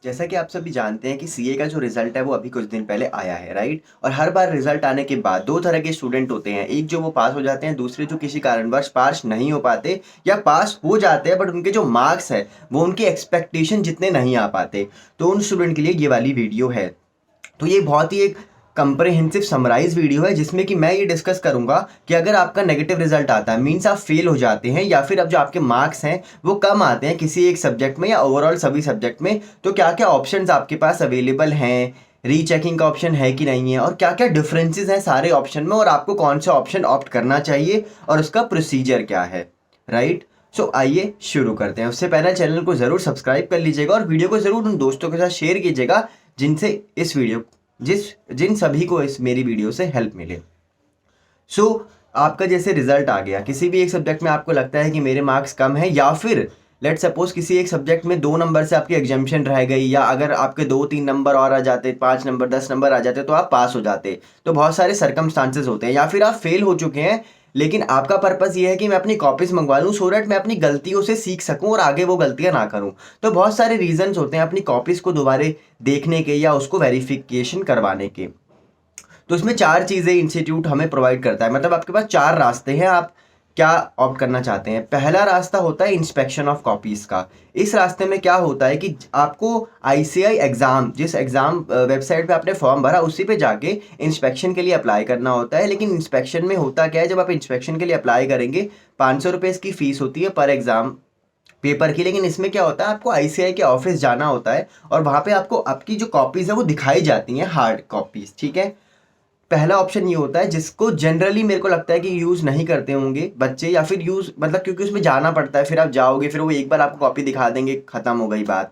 जैसा कि आप सभी जानते हैं कि सीए का जो रिजल्ट है वो अभी कुछ दिन पहले आया है, राइट। और हर बार रिजल्ट आने के बाद दो तरह के स्टूडेंट होते हैं, एक जो वो पास हो जाते हैं, दूसरे जो किसी कारणवश पास नहीं हो पाते या पास हो जाते हैं बट उनके जो मार्क्स है वो उनकी एक्सपेक्टेशन जितने नहीं आ पाते। तो उन स्टूडेंट के लिए ये वाली वीडियो है। तो ये बहुत ही एक कंप्रहेंसिव समराइज वीडियो है जिसमें कि मैं ये डिस्कस करूंगा कि अगर आपका नेगेटिव रिजल्ट आता है, मीन्स आप फेल हो जाते हैं या फिर अब जो आपके मार्क्स हैं वो कम आते हैं किसी एक सब्जेक्ट में या ओवरऑल सभी सब्जेक्ट में, तो क्या क्या ऑप्शंस आपके पास अवेलेबल हैं, रीचेकिंग का ऑप्शन है कि नहीं है, और क्या क्या डिफरेंसेस हैं सारे ऑप्शन में, और आपको कौन सा ऑप्शन ऑप्ट करना चाहिए और उसका प्रोसीजर क्या है, राइट। सो आइए शुरू करते हैं। उससे पहले चैनल को ज़रूर सब्सक्राइब कर लीजिएगा और वीडियो को ज़रूर उन दोस्तों के साथ शेयर कीजिएगा जिनसे इस वीडियो जिन सभी को इस मेरी वीडियो से हेल्प मिले। सो आपका जैसे रिजल्ट आ गया, किसी भी एक सब्जेक्ट में आपको लगता है कि मेरे मार्क्स कम है, या फिर लेट सपोज किसी एक सब्जेक्ट में 2 नंबर से आपकी एग्जाम्शन रह गई, या अगर आपके 2-3 नंबर और आ जाते, 5 नंबर 10 नंबर आ जाते तो आप पास हो जाते। तो बहुत सारे सर्कमस्टांसेस होते हैं, या फिर आप फेल हो चुके हैं लेकिन आपका पर्पस ये है कि मैं अपनी कॉपीज मंगवा लूँ सो दैट मैं अपनी गलतियों से सीख सकूँ और आगे वो गलतियाँ ना करूँ। तो बहुत सारे रीजंस होते हैं अपनी कॉपीज को दोबारा देखने के या उसको वेरिफिकेशन करवाने के। तो इसमें 4 चीज़ें इंस्टीट्यूट हमें प्रोवाइड करता है, मतलब आपके पास 4 रास्ते हैं, आप क्या ऑप्ट करना चाहते हैं। पहला रास्ता होता है इंस्पेक्शन ऑफ कॉपीज़ का। इस रास्ते में क्या होता है कि आपको आईसीआई एग्ज़ाम, जिस एग्ज़ाम वेबसाइट पे आपने फॉर्म भरा उसी पे जाके इंस्पेक्शन के लिए अप्लाई करना होता है। लेकिन इंस्पेक्शन में होता क्या है, जब आप इंस्पेक्शन के लिए अप्लाई करेंगे 500 रुपये इसकी फ़ीस होती है पर एग्ज़ाम पेपर की। लेकिन इसमें क्या होता है, आपको आईसीआई के ऑफिस जाना होता है और वहाँ पे आपको आपकी जो कॉपीज़ है वो दिखाई जाती हैं, हार्ड कॉपीज़, ठीक है। पहला ऑप्शन ये होता है जिसको जनरली मेरे को लगता है कि यूज़ नहीं करते होंगे बच्चे, या फिर यूज़ मतलब क्योंकि उसमें जाना पड़ता है, फिर आप जाओगे फिर वो एक बार आपको कॉपी दिखा देंगे, ख़त्म हो गई बात।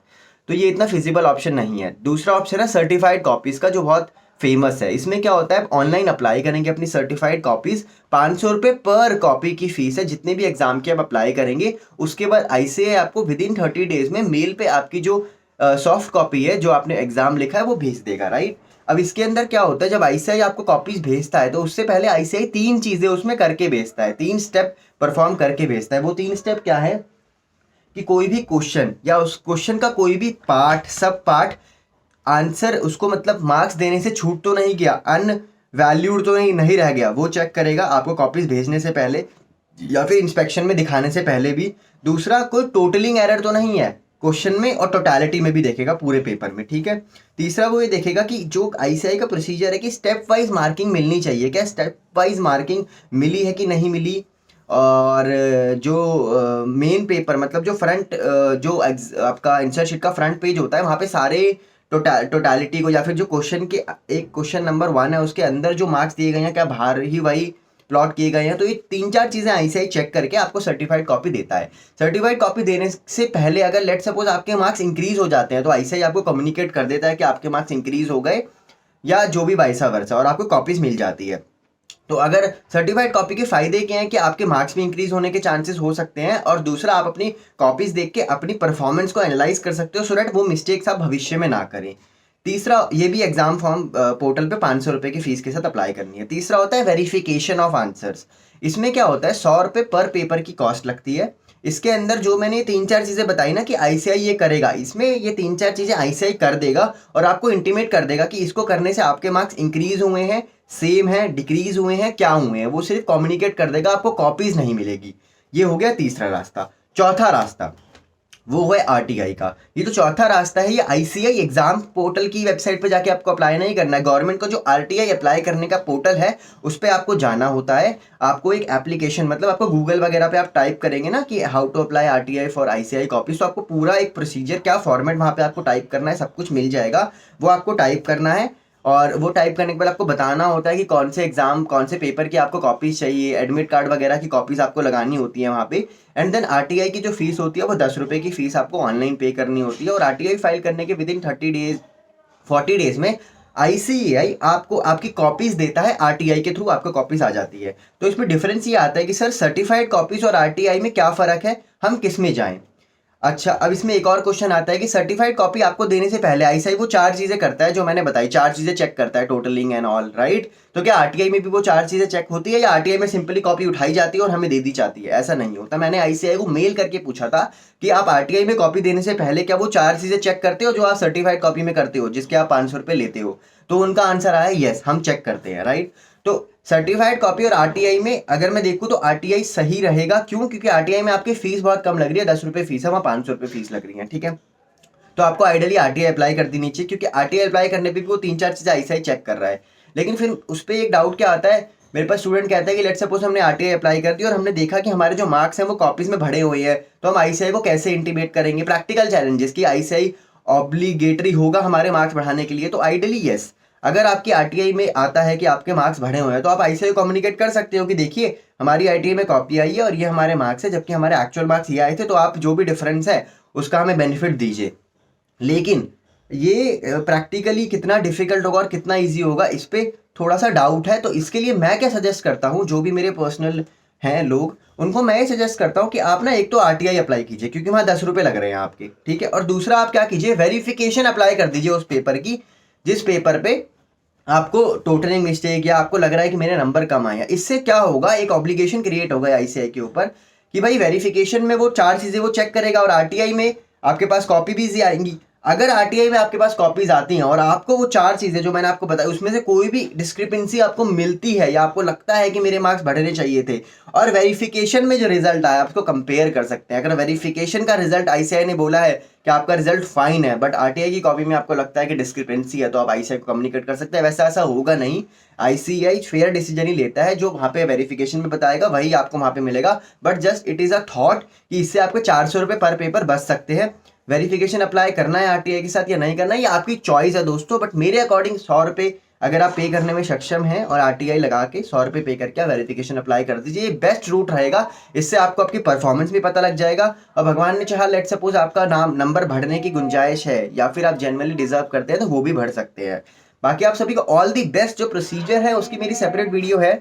तो ये इतना फिजिबल ऑप्शन नहीं है। दूसरा ऑप्शन है सर्टिफाइड कॉपीज़ का, जो बहुत फेमस है। इसमें क्या होता है, आप ऑनलाइन अप्लाई करेंगे अपनी सर्टिफाइड कॉपीज़, 500 रुपये पर कॉपी की फ़ीस है जितने भी एग्जाम की आप अप्लाई करेंगे। उसके बाद आईसीएआई आपको विद इन 30 डेज में मेल पे आपकी जो सॉफ्ट कॉपी है जो आपने एग्जाम लिखा है वो भेज देगा, राइट। अब इसके अंदर क्या होता है, जब आईसीआई आपको कॉपीज भेजता है तो उससे पहले आईसीआई 3 चीजें उसमें करके भेजता है, 3 स्टेप परफॉर्म करके भेजता है। वो 3 स्टेप क्या है कि कोई भी क्वेश्चन या उस क्वेश्चन का कोई भी पार्ट, सब पार्ट, आंसर उसको मतलब मार्क्स देने से छूट तो नहीं गया, अनवैल्यूड तो नहीं रह गया, वो चेक करेगा आपको कॉपीज भेजने से पहले या फिर इंस्पेक्शन में दिखाने से पहले भी। दूसरा, कोई टोटलिंग एरर तो नहीं है क्वेश्चन में, और टोटलिटी में भी देखेगा पूरे पेपर में, ठीक है। तीसरा, वो ये देखेगा कि जो आईसीआई का प्रोसीजर है कि स्टेप वाइज मार्किंग मिलनी चाहिए, क्या स्टेप वाइज मार्किंग मिली है कि नहीं मिली। और जो मेन पेपर मतलब जो फ्रंट जो आपका आंसर शीट का फ्रंट पेज होता है वहाँ पे सारे टोटालिटी को, या फिर जो क्वेश्चन के एक क्वेश्चन नंबर 1 है उसके अंदर जो मार्क्स दिए गए हैं क्या बाहर ही वही प्लॉट किए गए हैं। तो ये 3-4 चीज़ें आईसीआई चेक करके आपको सर्टिफाइड कॉपी देता है। सर्टिफाइड कॉपी देने से पहले अगर लेट सपोज आपके मार्क्स इंक्रीज हो जाते हैं तो आईसीआई आपको कम्युनिकेट कर देता है कि आपके मार्क्स इंक्रीज हो गए या जो भी वाइसा वर्सा, और आपको कॉपीज मिल जाती है। तो अगर सर्टिफाइड कॉपी के फायदे क्या हैं कि आपके मार्क्स भी इंक्रीज होने के चांसेस हो सकते हैं, और दूसरा, आप अपनी कॉपीज देख के अपनी परफॉर्मेंस को एनालाइज कर सकते हो सो दैट वो मिस्टेक्स आप भविष्य में ना करें। तीसरा, ये भी एग्जाम फॉर्म पोर्टल पे 500 रुपये की फीस के साथ अप्लाई करनी है। तीसरा होता है वेरिफिकेशन ऑफ आंसर्स। इसमें क्या होता है, 100 रुपये पर पेपर की कॉस्ट लगती है। इसके अंदर जो मैंने 3-4 चीज़ें बताई ना कि आईसीआई ये करेगा, इसमें ये 3-4 चीज़ें आईसीआई कर देगा और आपको इंटीमेट कर देगा कि इसको करने से आपके मार्क्स इंक्रीज हुए हैं, सेम है, डिक्रीज हुए हैं, क्या हुए हैं, वो सिर्फ कम्युनिकेट कर देगा, आपको कॉपीज नहीं मिलेगी। ये हो गया तीसरा रास्ता। चौथा रास्ता वो है आरटीआई का। ये तो चौथा रास्ता है, ये आईसीआई एग्जाम पोर्टल की वेबसाइट पे जाके आपको अप्लाई नहीं करना है। गवर्नमेंट को जो आरटीआई अप्लाई करने का पोर्टल है उस पर आपको जाना होता है। आपको एक एप्लीकेशन, मतलब आपको गूगल वगैरह पे आप टाइप करेंगे ना कि how to apply RTI for ICI copies, तो आपको पूरा एक प्रोसीजर, क्या फॉर्मेट वहाँ पे आपको टाइप करना है, सब कुछ मिल जाएगा। वो आपको टाइप करना है और वो टाइप करने के बाद आपको बताना होता है कि कौन से एग्जाम, कौन से पेपर की आपको कॉपीज चाहिए, एडमिट कार्ड वगैरह की कॉपीज आपको लगानी होती है वहाँ पे। एंड देन आरटीआई की जो फीस होती है वो 10 रुपये की फीस आपको ऑनलाइन पे करनी होती है। और आरटीआई फाइल करने के विद इन 30 डेज 40 डेज में आईसीएआई आपको आपकी कॉपीज देता है, आरटीआई के थ्रू आपको कॉपीज आ जाती है। तो इसमें डिफरेंस ये आता है कि सर सर्टिफाइड कॉपीज और आरटीआई में क्या फ़र्क है, हम किस में जाएं। अच्छा, अब इसमें एक और क्वेश्चन आता है कि सर्टिफाइड कॉपी आपको देने से पहले आईसीआई वो 4 चीज़ें करता है जो मैंने बताई, 4 चीज़ें चेक करता है, टोटलिंग एंड ऑल, राइट? तो क्या आरटीआई में भी वो 4 चीज़ें चेक होती है या आरटीआई में सिंपली कॉपी उठाई जाती है और हमें दे दी जाती है? ऐसा नहीं होता। मैंने आईसीआई को मेल करके पूछा था कि आप आरटीआई में कॉपी देने से पहले क्या वो 4 चीज़ें चेक करते हो जो आप सर्टिफाइड कॉपी में करते हो, जिसके आप 500 रुपये लेते हो? तो उनका आंसर आया यस, हम चेक करते हैं, राइट? तो सर्टिफाइड कॉपी और आरटीआई में अगर मैं देखूं तो आरटीआई सही रहेगा। क्यों? क्योंकि आरटीआई में आपकी फीस बहुत कम लग रही है, 10 रुपये फीस है, वहाँ 500 रुपये फीस लग रही है, ठीक है? तो आपको आइडियली आरटीआई अप्लाई कर देनी चाहिए, क्योंकि आरटीआई अप्लाई करने पे भी वो 3-4 चीज़ें आईसीआई चेक कर रहा है। लेकिन फिर उस पर एक डाउट क्या आता है, मेरे पास स्टूडेंट कहता है कि लेट सपोज हमने आरटीआई अप्लाई कर दी और हमने देखा कि हमारे जो मार्क्स हैं वो कॉपीज में भरे हुए हैं, तो हम आईसीआई को कैसे इंटीमेट करेंगे? प्रैक्टिकल चैलेंजेस की आईसीआई ऑब्लिगेटरी होगा हमारे मार्क्स बढ़ाने के लिए। तो आइडियली यस, अगर आपकी आरटीआई में आता है कि आपके मार्क्स बढ़े हुए हैं तो आप आईसीआई को कम्युनिकेट कर सकते हो कि देखिए हमारी आरटीआई में कॉपी आई है और ये हमारे मार्क्स है, जबकि हमारे एक्चुअल मार्क्स ये आए थे, तो आप जो भी डिफरेंस है उसका हमें बेनिफिट दीजिए। लेकिन ये प्रैक्टिकली कितना डिफिकल्ट होगा और कितना इजी होगा, इस पे थोड़ा सा डाउट है। तो इसके लिए मैं क्या सजेस्ट करता हूँ, जो भी मेरे पर्सनल हैं लोग, उनको मैं ये सजेस्ट करता हूँ कि आप ना एक तो आरटीआई अप्लाई कीजिए, क्योंकि वहाँ 10 रुपये लग रहे हैं आपके, ठीक है? और दूसरा आप क्या कीजिए, वेरिफिकेशन अप्लाई कर दीजिए उस पेपर की, जिस पेपर पे आपको टोटलिंग मिस्टेक या आपको लग रहा है कि मेरे नंबर कम आए हैं। इससे क्या होगा, एक ऑब्लिगेशन क्रिएट होगा आईसीआई के ऊपर कि भाई वेरिफिकेशन में वो 4 चीज़ें वो चेक करेगा और आरटीआई में आपके पास कॉपी भी इजी आएंगी। अगर आरटीआई में आपके पास कॉपीज आती हैं और आपको वो 4 चीज़ें जो मैंने आपको बताई उसमें से कोई भी डिस्क्रिपेंसी आपको मिलती है या आपको लगता है कि मेरे मार्क्स बढ़ने चाहिए थे, और वेरिफिकेशन में जो रिजल्ट आया आप उसको कंपेयर कर सकते हैं। अगर वेरिफिकेशन का रिजल्ट आईसीआई ने बोला है कि आपका रिजल्ट फाइन है, बट आरटीआई की कॉपी में आपको लगता है कि डिस्क्रिपेंसी है, तो आप आईसीआई को कम्युनिकेट कर सकते हैं। वैसा ऐसा होगा नहीं, आईसीआई फेयर डिसीजन ही लेता है, जो वहाँ पे वेरिफिकेशन में बताएगा वही आपको वहाँ पे मिलेगा। But just it is a thought कि इससे आपको 400 रुपये पर पेपर बच सकते हैं। वेरिफिकेशन अप्लाई करना है आरटीआई के साथ या नहीं करना है, ये आपकी चॉइस है दोस्तों। बट मेरे अकॉर्डिंग 100 रुपये अगर आप पे करने में सक्षम हैं और आरटीआई लगा के 100 रुपये पे करके आप वेरिफिकेशन अप्लाई कर दीजिए, ये बेस्ट रूट रहेगा। इससे आपको आपकी परफॉर्मेंस भी पता लग जाएगा, और भगवान ने चाहा लेट सपोज आपका नंबर बढ़ने की गुंजाइश है या फिर आप जेन्युइनली डिजर्व करते हैं तो वो भी बढ़ सकते हैं। बाकी आप सभी को ऑल दी बेस्ट। जो प्रोसीजर है उसकी मेरी सेपरेट वीडियो है,